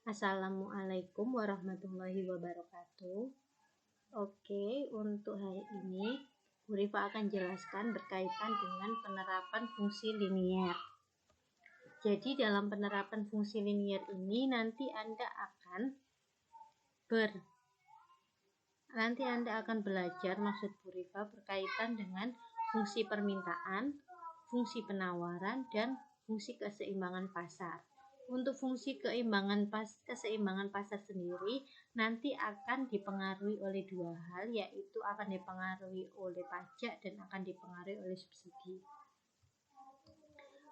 Assalamualaikum warahmatullahi wabarakatuh. Oke, untuk hari ini Bu Rifa akan jelaskan berkaitan dengan penerapan fungsi linier. Jadi dalam penerapan fungsi linier ini nanti Anda akan belajar, maksud Bu Rifa, berkaitan dengan fungsi permintaan, fungsi penawaran, dan fungsi keseimbangan pasar. Untuk fungsi keseimbangan pasar sendiri nanti akan dipengaruhi oleh dua hal, yaitu akan dipengaruhi oleh pajak dan akan dipengaruhi oleh subsidi.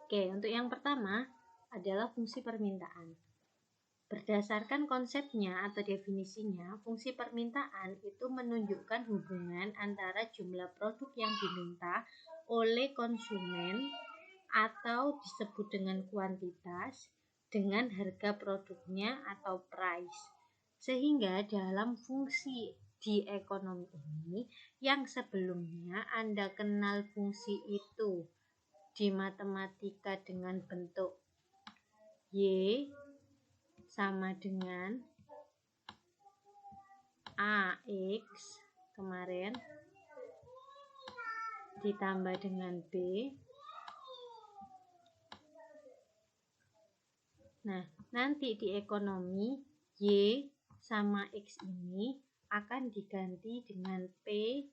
Oke, untuk yang pertama adalah fungsi permintaan. Berdasarkan konsepnya atau definisinya, fungsi permintaan itu menunjukkan hubungan antara jumlah produk yang diminta oleh konsumen atau disebut dengan kuantitas dengan harga produknya atau price. Sehingga dalam fungsi di ekonomi ini yang sebelumnya Anda kenal fungsi itu di matematika dengan bentuk Y sama dengan AX kemarin ditambah dengan B. Nah, nanti di ekonomi Y sama X ini akan diganti dengan P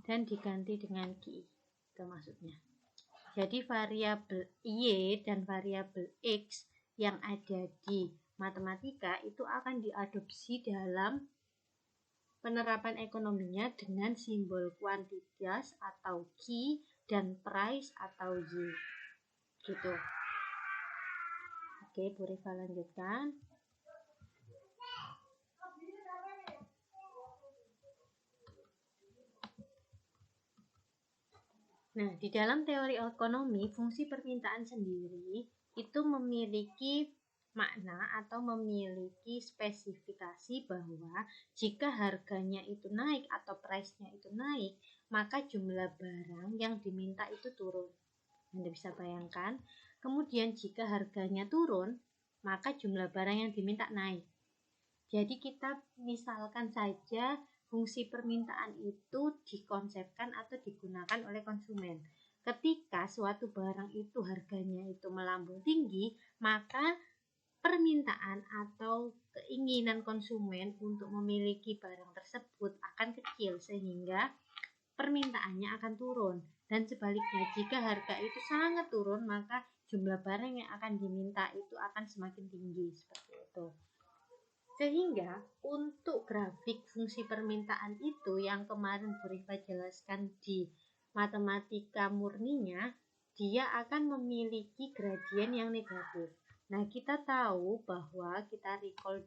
dan diganti dengan Q. Itu maksudnya. Jadi variabel Y dan variabel X yang ada di matematika itu akan diadopsi dalam penerapan ekonominya dengan simbol kuantitas atau Q dan price atau Y. Gitu. Oke, Bu Rifa lanjutkan. Nah, di dalam teori ekonomi, fungsi permintaan sendiri itu memiliki makna atau memiliki spesifikasi bahwa jika harganya itu naik atau price-nya itu naik, maka jumlah barang yang diminta itu turun. Anda bisa bayangkan. Kemudian jika harganya turun, maka jumlah barang yang diminta naik. Jadi kita misalkan saja fungsi permintaan itu dikonsepkan atau digunakan oleh konsumen. Ketika suatu barang itu harganya itu melambung tinggi, maka permintaan atau keinginan konsumen untuk memiliki barang tersebut akan kecil sehingga permintaannya akan turun. Dan sebaliknya, jika harga itu sangat turun, maka jumlah barang yang akan diminta itu akan semakin tinggi, seperti itu. Sehingga untuk grafik fungsi permintaan itu yang kemarin Bu Rifa jelaskan di matematika murninya, dia akan memiliki gradien yang negatif. Nah, kita tahu bahwa kita recall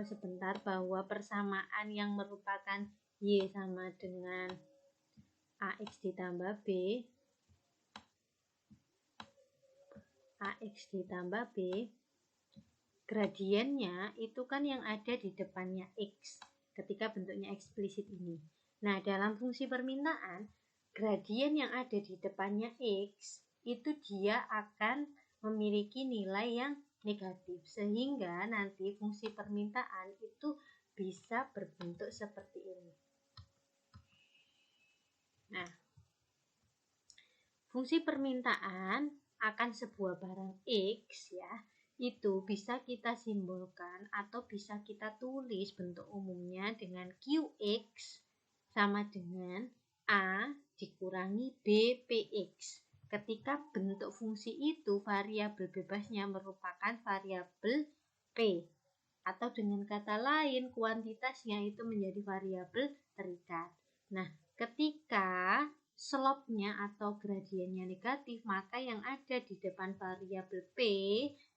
sebentar bahwa persamaan yang merupakan Y sama dengan AX ditambah B, gradiennya itu kan yang ada di depannya X ketika bentuknya eksplisit ini. Nah, dalam fungsi permintaan, gradien yang ada di depannya X itu dia akan memiliki nilai yang negatif, sehingga nanti fungsi permintaan itu bisa berbentuk seperti ini. Nah, fungsi permintaan akan sebuah barang X ya, itu bisa kita simbolkan atau bisa kita tulis bentuk umumnya dengan QX sama dengan A dikurangi BPX. Ketika bentuk fungsi itu variabel bebasnya merupakan variabel P, atau dengan kata lain kuantitasnya itu menjadi variabel terikat. Nah, ketika slope-nya atau gradiennya negatif, maka yang ada di depan variabel P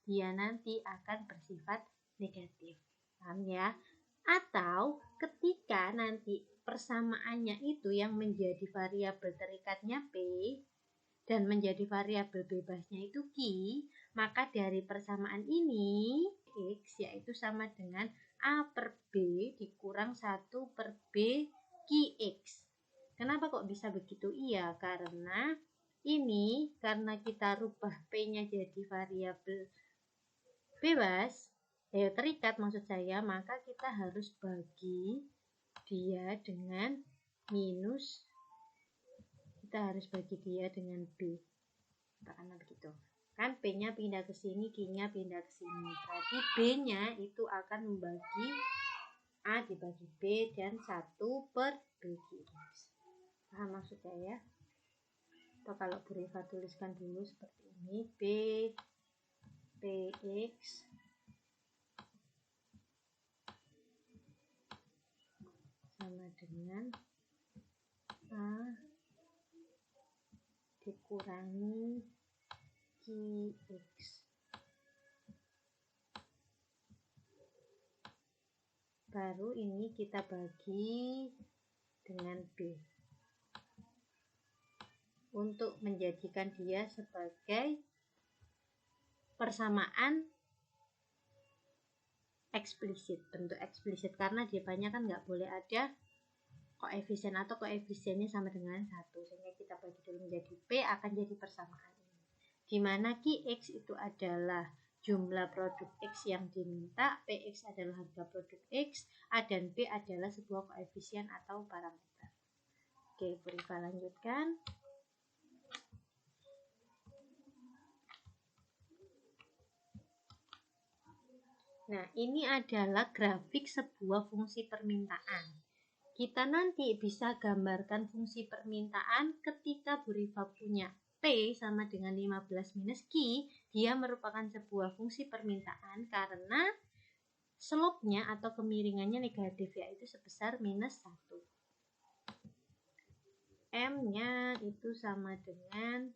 dia nanti akan bersifat negatif. Paham ya? Atau ketika nanti persamaannya itu yang menjadi variabel terikatnya P dan menjadi variabel bebasnya itu Q, maka dari persamaan ini X yaitu sama dengan A per B dikurang 1 per B QX. Kenapa kok bisa begitu? Iya, karena ini karena kita rubah P-nya jadi variabel bebas, terikat maksud saya, maka kita harus bagi dia dengan minus, kita harus bagi dia dengan B. Katakanlah begitu. Kan P-nya pindah ke sini, Q-nya pindah ke sini. Berarti B-nya itu akan membagi A dibagi B dan 1 per BQ. Paham maksudnya ya? Atau kalau Bu Rifa tuliskan dulu seperti ini, B PX sama dengan A dikurangi QX. Baru ini kita bagi dengan B untuk menjadikan dia sebagai persamaan eksplisit, bentuk eksplisit, karena dia banyak kan nggak boleh ada koefisien atau koefisiennya sama dengan 1, sehingga kita bagi dulu menjadi P akan jadi persamaan ini, dimana QX itu adalah jumlah produk X yang diminta, PX adalah harga produk X, A dan B adalah sebuah koefisien atau parameter. Oke, Bu Rifa lanjutkan. Nah, ini adalah grafik sebuah fungsi permintaan. Kita nanti bisa gambarkan fungsi permintaan ketika Bu Rifa punya P sama dengan 15 minus Q. Dia merupakan sebuah fungsi permintaan karena slope-nya atau kemiringannya negatif, yaitu sebesar minus 1. M-nya itu sama dengan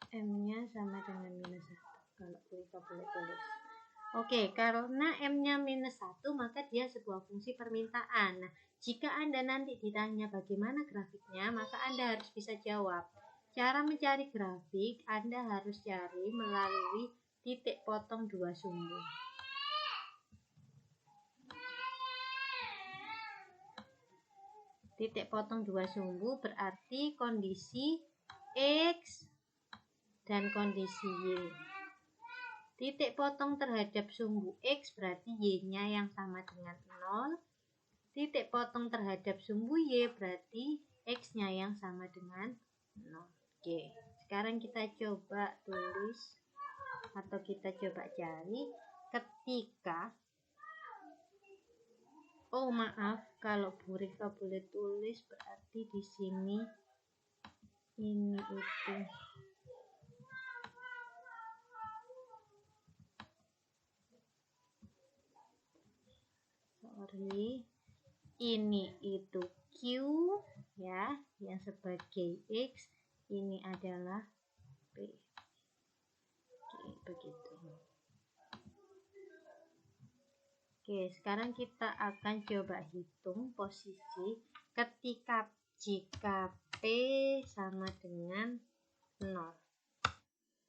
M-nya sama dengan minus 1. Kalau kita boleh tulis. Oke, karena M-nya minus 1, maka dia sebuah fungsi permintaan. Nah, jika Anda nanti ditanya bagaimana grafiknya, maka Anda harus bisa jawab. Cara mencari grafik, Anda harus cari melalui titik potong 2 sumbu. Titik potong 2 sumbu berarti kondisi X dan kondisi Y. Titik potong terhadap sumbu X berarti Y-nya yang sama dengan 0. Titik potong terhadap sumbu Y berarti X-nya yang sama dengan 0. Oke, sekarang kita coba tulis atau kita coba cari ketika, oh maaf, kalau Bu Rifa boleh tulis berarti di sini ini itu. Ini itu Q ya, yang sebagai X, ini adalah P. Oke, begitu. Oke, sekarang kita akan coba hitung posisi ketika jika P sama dengan 0.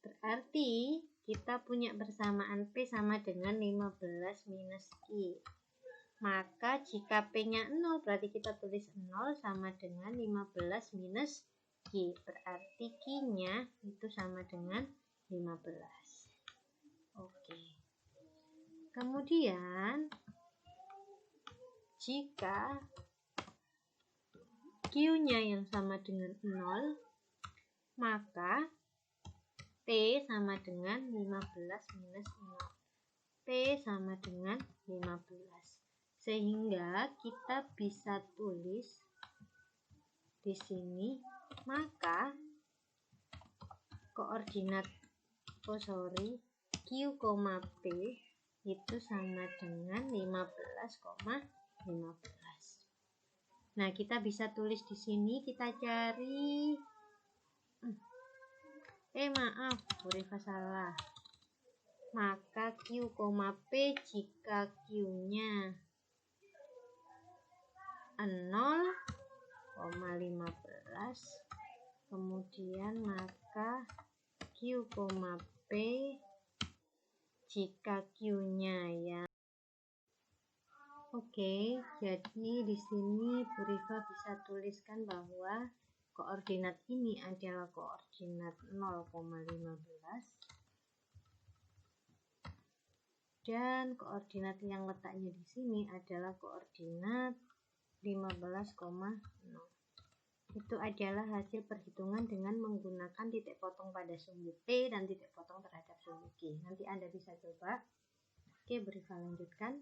Berarti kita punya persamaan P sama dengan 15 minus Q. Maka jika P-nya 0 berarti kita tulis 0 sama dengan 15 minus Q. Berarti Q-nya itu sama dengan 15. Oke. Kemudian jika Q-nya yang sama dengan 0, maka P sama dengan 15 minus 0. P sama dengan 15. Sehingga kita bisa tulis di sini, maka koordinat Q, P itu sama dengan 15,15. Nah, kita bisa tulis di sini, kita cari maaf, Bu Rifa salah. Maka Q, P jika Q-nya 0,15, kemudian maka Q, P jika Q-nya ya. Oke, jadi di sini Bu Rifa bisa tuliskan bahwa koordinat ini adalah koordinat 0,15 dan koordinat yang letaknya di sini adalah koordinat 15,0. Itu adalah hasil perhitungan dengan menggunakan titik potong pada sumbu P dan titik potong terhadap sumbu Q. Nanti Anda bisa coba. Oke, Bu Rifa lanjutkan.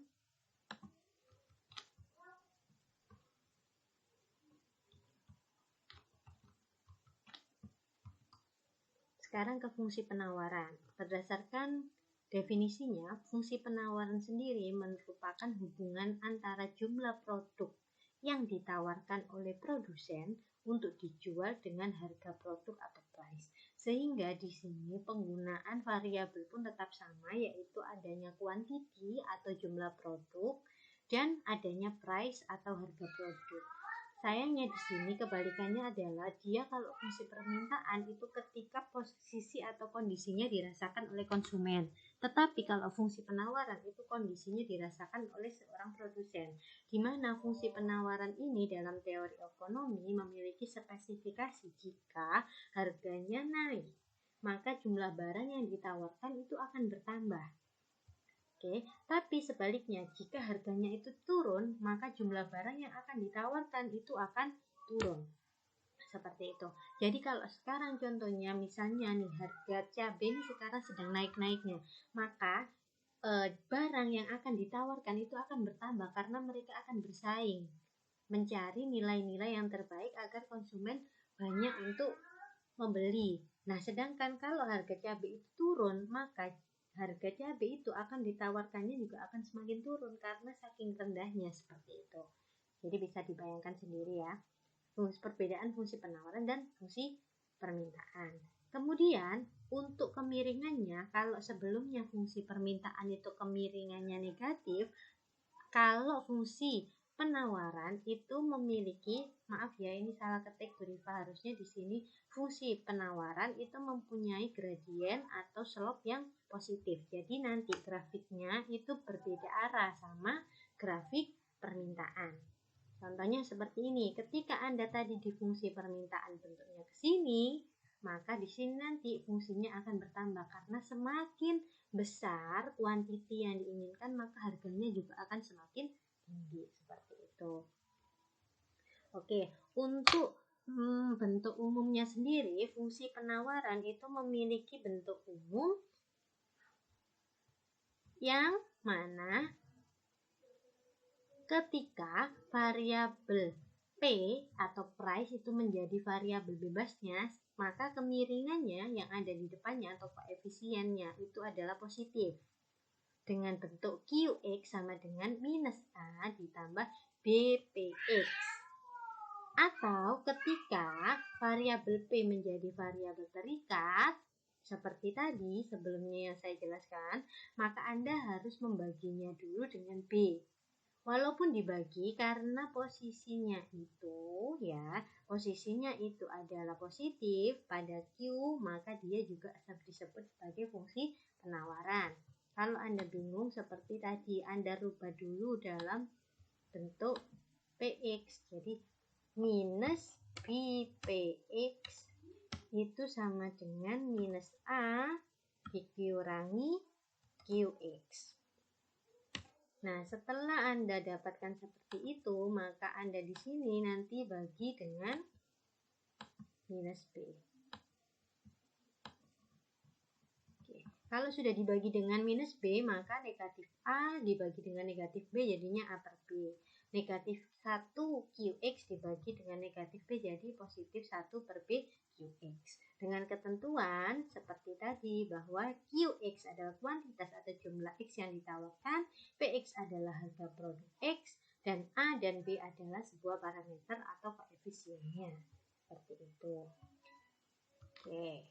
Sekarang ke fungsi penawaran. Berdasarkan definisinya, fungsi penawaran sendiri merupakan hubungan antara jumlah produk yang ditawarkan oleh produsen untuk dijual dengan harga produk atau price. Sehingga di sini penggunaan variabel pun tetap sama, yaitu adanya quantity atau jumlah produk dan adanya price atau harga produk. Sayangnya di sini kebalikannya adalah dia kalau fungsi permintaan itu ketika posisi atau kondisinya dirasakan oleh konsumen. Tetapi kalau fungsi penawaran itu kondisinya dirasakan oleh seorang produsen. Di mana fungsi penawaran ini dalam teori ekonomi memiliki spesifikasi jika harganya naik, maka jumlah barang yang ditawarkan itu akan bertambah. Oke, tapi sebaliknya jika harganya itu turun, maka jumlah barang yang akan ditawarkan itu akan turun. Seperti itu. Jadi kalau sekarang contohnya misalnya nih harga cabai ini sekarang sedang naik-naiknya, maka barang yang akan ditawarkan itu akan bertambah karena mereka akan bersaing mencari nilai-nilai yang terbaik agar konsumen banyak untuk membeli. Nah, sedangkan kalau harga cabai itu turun, maka harga cabai itu akan ditawarkannya juga akan semakin turun karena saking rendahnya seperti itu. Jadi bisa dibayangkan sendiri ya, perbedaan fungsi penawaran dan fungsi permintaan. Kemudian untuk kemiringannya, kalau sebelumnya fungsi permintaan itu kemiringannya negatif, kalau fungsi penawaran itu memiliki, maaf ya ini salah ketik Bu Rifa, harusnya di sini fungsi penawaran itu mempunyai gradien atau slope yang positif. Jadi nanti grafiknya itu berbeda arah sama grafik permintaan. Contohnya seperti ini, ketika Anda tadi di fungsi permintaan bentuknya ke sini, maka di sini nanti fungsinya akan bertambah karena semakin besar kuantiti yang diinginkan, maka harganya juga akan semakin tinggi seperti itu. Oke, untuk bentuk umumnya sendiri, fungsi penawaran itu memiliki bentuk umum yang mana ketika variabel P atau price itu menjadi variabel bebasnya, maka kemiringannya yang ada di depannya atau koefisiennya itu adalah positif. Dengan bentuk QX sama dengan minus A ditambah BPX. Atau ketika variabel P menjadi variabel terikat, seperti tadi sebelumnya yang saya jelaskan, maka Anda harus membaginya dulu dengan B. Walaupun dibagi karena posisinya itu adalah positif pada Q, maka dia juga disebut sebagai fungsi penawaran. Kalau Anda bingung seperti tadi, Anda rubah dulu dalam bentuk PX. Jadi minus BPX itu sama dengan minus A dikurangi QX. Nah, setelah Anda dapatkan seperti itu, maka Anda di sini nanti bagi dengan minus B. Kalau sudah dibagi dengan minus B, maka negatif A dibagi dengan negatif B jadinya A per B. Negatif 1 QX dibagi dengan negatif B jadi positif 1 per B QX. Dengan ketentuan seperti tadi bahwa QX adalah kuantitas atau jumlah X yang ditawarkan, PX adalah harga produk X, dan A dan B adalah sebuah parameter atau koefisiennya. Seperti itu. Oke.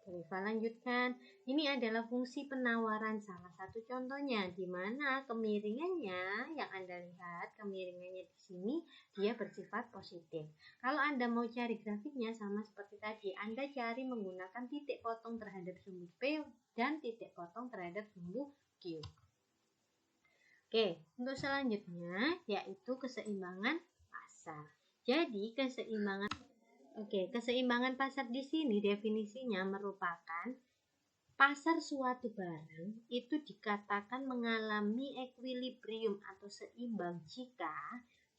Rifa lanjutkan, ini adalah fungsi penawaran salah satu contohnya, di mana kemiringannya yang Anda lihat, kemiringannya di sini dia bersifat positif. Kalau Anda mau cari grafiknya sama seperti tadi, Anda cari menggunakan titik potong terhadap sumbu P dan titik potong terhadap sumbu Q. Oke, untuk selanjutnya yaitu keseimbangan pasar. Jadi keseimbangan pasar di sini definisinya merupakan pasar suatu barang itu dikatakan mengalami equilibrium atau seimbang jika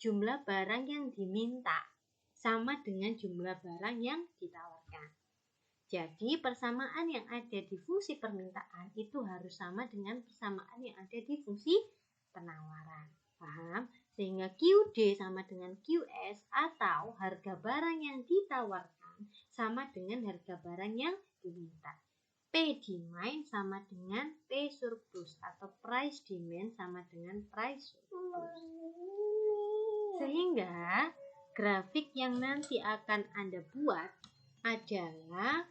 jumlah barang yang diminta sama dengan jumlah barang yang ditawarkan. Jadi persamaan yang ada di fungsi permintaan itu harus sama dengan persamaan yang ada di fungsi penawaran. Paham? Sehingga QD sama dengan QS atau harga barang yang ditawarkan sama dengan harga barang yang diminta. P demand sama dengan P surplus atau price demand sama dengan price surplus. Sehingga grafik yang nanti akan Anda buat adalah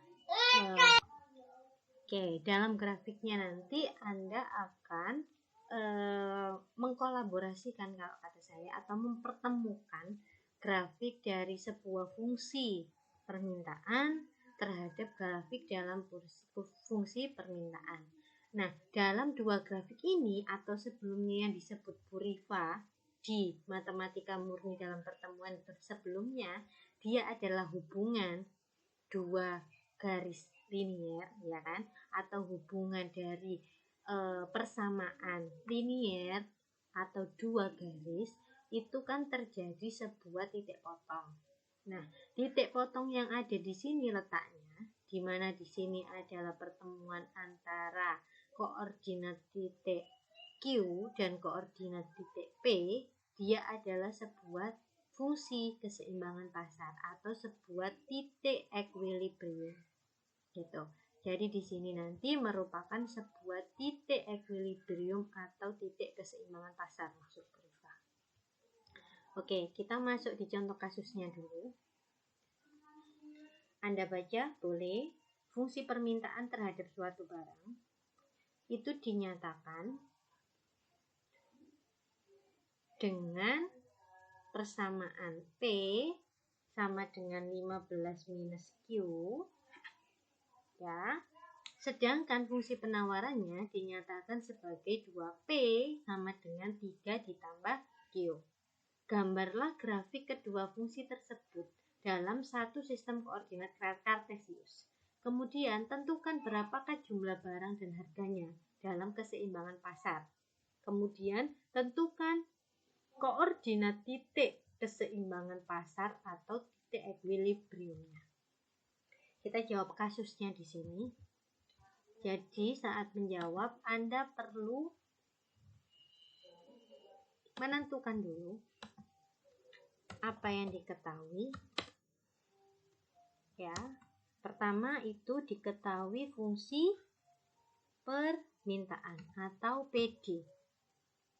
dalam grafiknya nanti Anda akan mengkolaborasikan kalau kata saya atau mempertemukan grafik dari sebuah fungsi permintaan terhadap grafik dalam fungsi permintaan. Nah, dalam dua grafik ini atau sebelumnya yang disebut Burifa di matematika murni dalam pertemuan sebelumnya, dia adalah hubungan dua garis linier, ya kan? Atau hubungan dari persamaan linier atau dua garis itu kan terjadi sebuah titik potong. Nah, titik potong yang ada di sini letaknya, di mana di sini adalah pertemuan antara koordinat titik Q dan koordinat titik P, dia adalah sebuah fungsi keseimbangan pasar atau sebuah titik equilibrium. Gitu. Jadi di sini nanti merupakan sebuah titik equilibrium atau titik keseimbangan pasar maksud Rifa. Oke, kita masuk di contoh kasusnya dulu. Anda baca boleh, fungsi permintaan terhadap suatu barang itu dinyatakan dengan persamaan P sama dengan 15 minus Q, ya. Sedangkan fungsi penawarannya dinyatakan sebagai 2P sama dengan 3 ditambah Q. Gambarlah grafik kedua fungsi tersebut dalam satu sistem koordinat kartesius. Kemudian tentukan berapakah jumlah barang dan harganya dalam keseimbangan pasar. Kemudian tentukan koordinat titik keseimbangan pasar atau titik equilibriumnya. Kita jawab kasusnya di sini. Jadi saat menjawab Anda perlu menentukan dulu apa yang diketahui. Ya, pertama itu diketahui fungsi permintaan atau PD.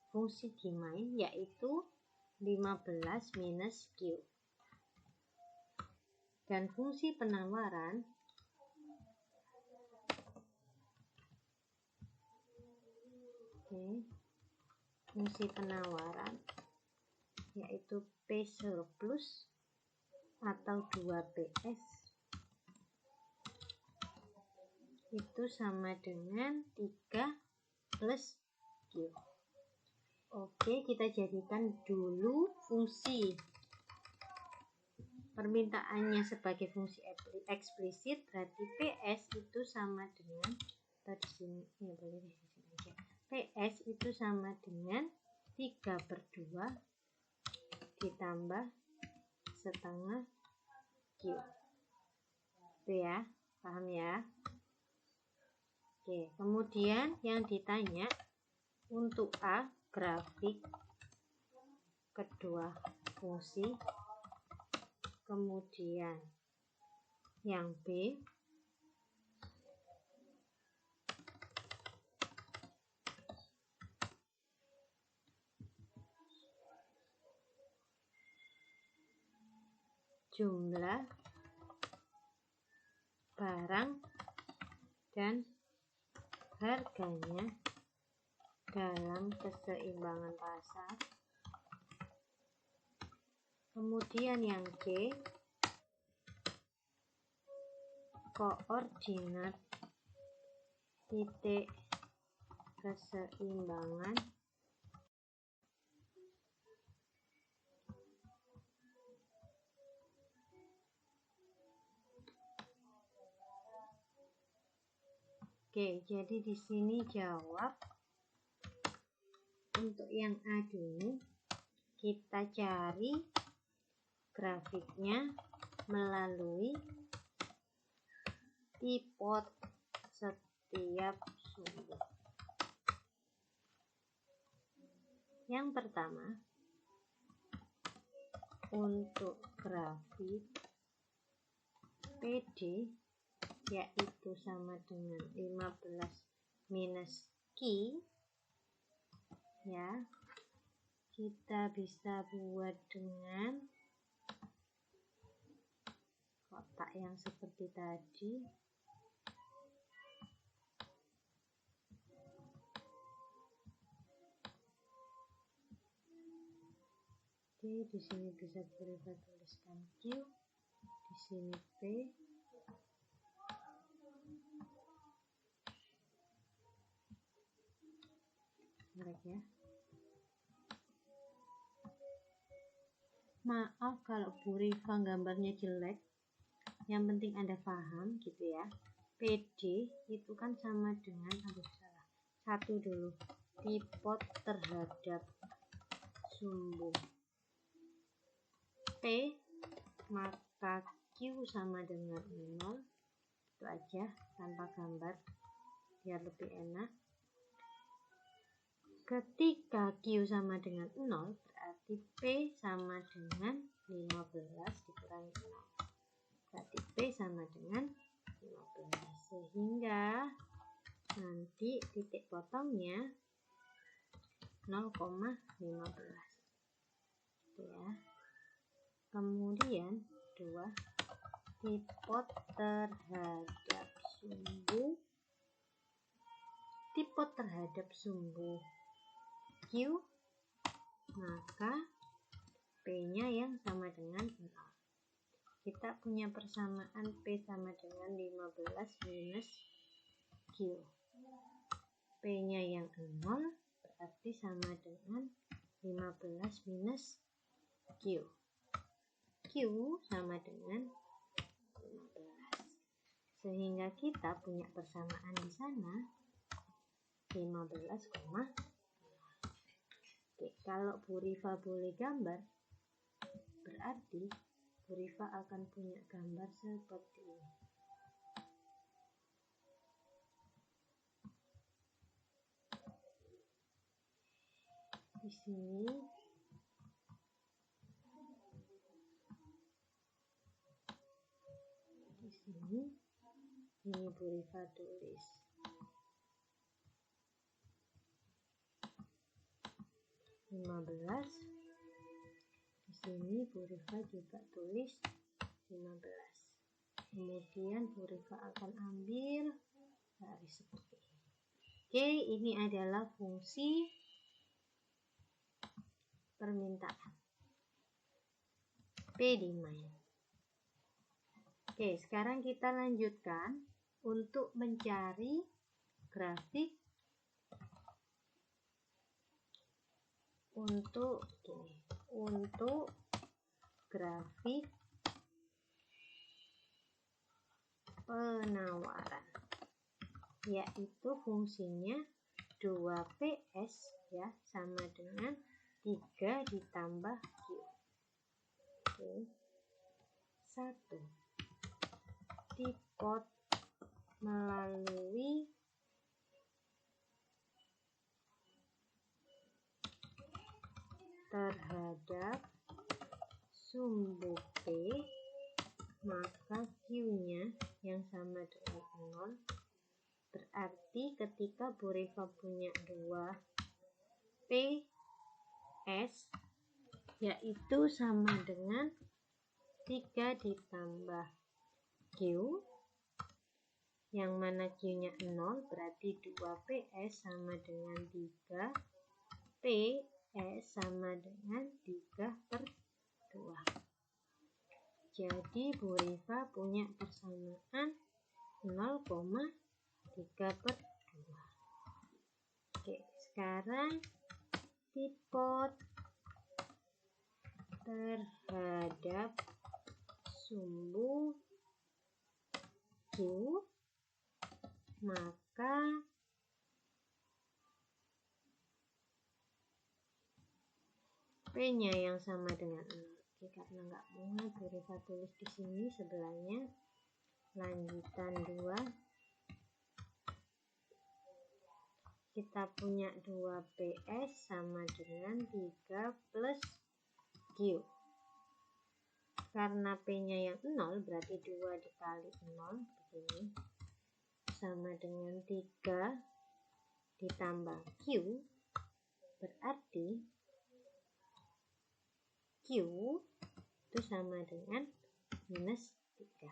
Fungsi demand yaitu 15 minus Q. Dan fungsi penawaran fungsi penawaran yaitu P surplus atau 2PS itu sama dengan 3 plus Q. Oke, kita jadikan dulu fungsi permintaannya sebagai fungsi eksplisit, berarti PS itu sama dengan tadi sini ya, boleh di sini aja. PS itu sama dengan 3/2 ditambah setengah Q. Itu ya, paham ya? Oke, kemudian yang ditanya untuk A, grafik kedua fungsi. Kemudian yang B, jumlah barang menjadikan harganya dalam keseimbangan pasar. Kemudian yang C, koordinat titik keseimbangan Oke, jadi di sini jawab untuk yang A dulu. Kita cari grafiknya melalui tipot setiap sumbu. Yang pertama, untuk grafik PD yaitu sama dengan 15 minus Q, ya, kita bisa buat dengan kotak yang seperti tadi. Oke, di sini bisa kita tuliskan Q, di sini P, ya. Maaf kalau Bu Rifa gambarnya jelek, yang penting Anda paham gitu ya. PD itu kan sama dengan, satu dulu, tipot terhadap sumbu P, maka Q sama dengan 0. Itu aja tanpa gambar biar lebih enak. Ketika Q sama dengan 0, berarti P sama dengan 15 dikurangi 0. Berarti P sama dengan 15. Sehingga nanti titik potongnya 0,15. Gitu ya. Kemudian 2, tipot terhadap sumbu Q, maka P-nya yang sama dengan 0. Kita punya persamaan P sama dengan 15 minus Q. P-nya yang 0 berarti sama dengan 15 minus Q. Q sama dengan 15. Sehingga kita punya persamaan di sana 15,0. Oke, kalau Bu Rifa boleh gambar, berarti Bu Rifa akan punya gambar seperti ini. Di sini ini Bu Rifa tulis 15. Di sini Bu Rifa juga tulis 15. Kemudian Bu Rifa akan ambil garis seperti ini. Oke, ini adalah fungsi permintaan P demand. Oke, sekarang kita lanjutkan untuk mencari grafik untuk grafik penawaran, yaitu fungsinya 2PS ya sama dengan 3 ditambah Q. Oke. 1. Tipot melalui terhadap sumbu P, maka Q-nya yang sama dengan 0. Berarti ketika Bu Rifa punya 2 PS, yaitu sama dengan 3 ditambah Q, yang mana Q-nya 0, berarti 2PS sama dengan 3, PS sama dengan 3/2. Jadi Bu Rifa punya persamaan 0,3/2. Oke, sekarang tipot terhadap sumbu Q, maka P-nya yang sama dengan 0. Oke, karena nggak muat, Bu Rifa tulis di sini sebelahnya lanjutan 2. Kita punya 2PS sama dengan 3 plus Q. Karena P-nya yang 0, berarti 2 dikali 0, begini, sama dengan 3 ditambah Q, berarti Q itu sama dengan minus 3.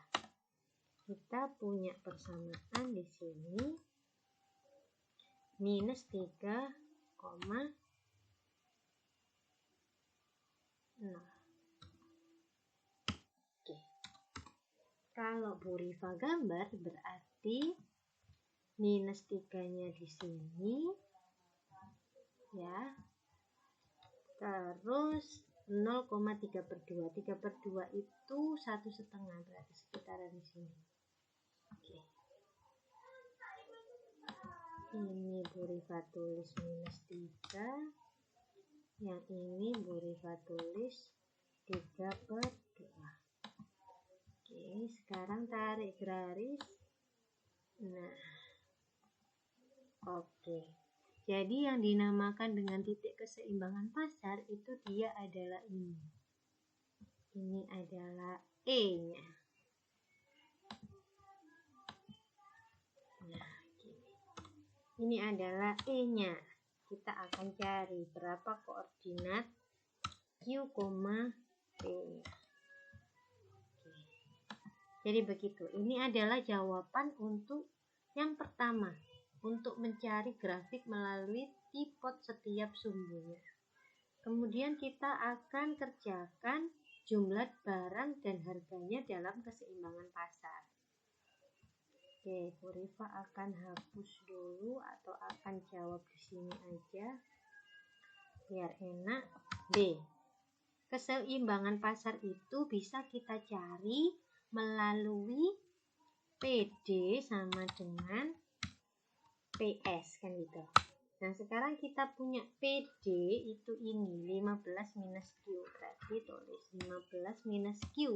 Kita punya persamaan di sini minus 3,0. Oke. Kalau Bu Rifa gambar berarti minus 3-nya di sini ya. Terus 0,3/2. 3/2 itu 1,5, berarti sekitaran di sini. Oke. Ini Bu Rifa tulis minus 3. Yang ini Bu Rifa tulis 3/2. Oke, sekarang tarik garis. Nah, oke. Jadi yang dinamakan dengan titik keseimbangan pasar itu dia adalah ini. Ini adalah E-nya. Nah, gini. Ini adalah E-nya. Kita akan cari berapa koordinat Q, P-nya. Jadi begitu. Ini adalah jawaban untuk yang pertama, untuk mencari grafik melalui tipot setiap sumbunya. Kemudian kita akan kerjakan jumlah barang dan harganya dalam keseimbangan pasar. Oke, Bu Rifa akan hapus dulu atau akan jawab di sini aja biar enak. B. Keseimbangan pasar itu bisa kita cari melalui PD sama dengan PS, kan gitu. Nah, sekarang kita punya PD itu ini 15 minus Q, berarti tulis 15 minus Q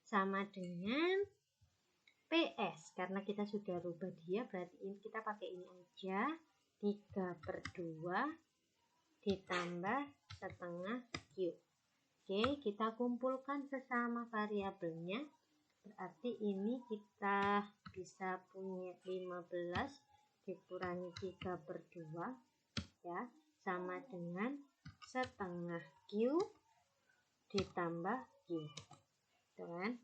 sama dengan PS. Karena kita sudah rubah dia, berarti ini kita pakai ini aja, 3/2 ditambah setengah Q. Oke, kita kumpulkan sesama variabelnya. Berarti ini kita bisa punya 15 dikurangi 3/2 ya, sama dengan setengah Q ditambah Q. Tuh kan?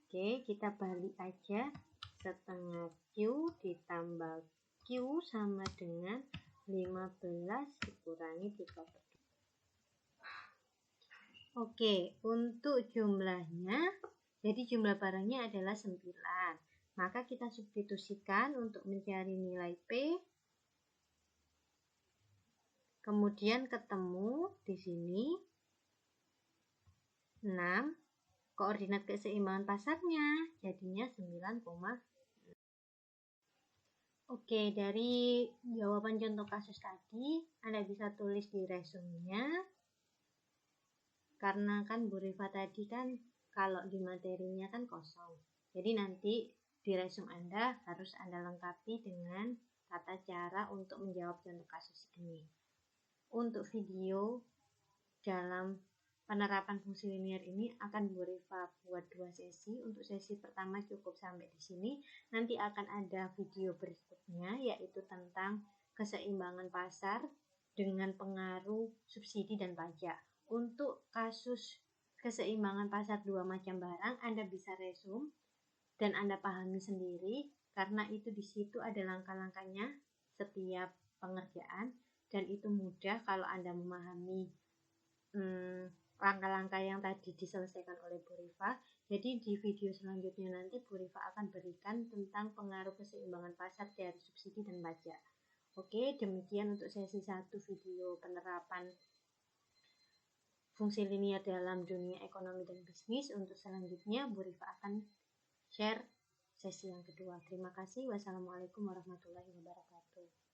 Oke, kita balik aja. Setengah Q ditambah Q sama dengan 15 dikurangi 3/2. Oke, untuk jumlahnya, jadi jumlah barangnya adalah 9. Maka kita substitusikan untuk mencari nilai P. Kemudian ketemu di sini 6. Koordinat keseimbangan pasarnya jadinya 9,6. Oke, dari jawaban contoh kasus tadi, Anda bisa tulis di resumenya. Karena kan Bu Rifa tadi kan kalau di materinya kan kosong. Jadi nanti di resume Anda harus Anda lengkapi dengan tata cara untuk menjawab contoh kasus ini. Untuk video dalam penerapan fungsi linear ini akan Bu Rifa buat 2 sesi. Untuk sesi pertama cukup sampai di sini. Nanti akan ada video berikutnya yaitu tentang keseimbangan pasar dengan pengaruh subsidi dan pajak. Untuk kasus keseimbangan pasar 2 macam barang, Anda bisa resume dan Anda pahami sendiri. karena itu di situ ada langkah-langkahnya setiap pengerjaan, dan itu mudah kalau Anda memahami langkah-langkah yang tadi diselesaikan oleh Bu Rifa. Jadi di video selanjutnya nanti Bu Rifa akan berikan tentang pengaruh keseimbangan pasar dari subsidi dan pajak. Oke, demikian untuk sesi 1 video penerapan fungsi linier dalam dunia ekonomi dan bisnis. Untuk selanjutnya Bu Rifa akan share sesi yang kedua. Terima kasih. Wassalamualaikum warahmatullahi wabarakatuh.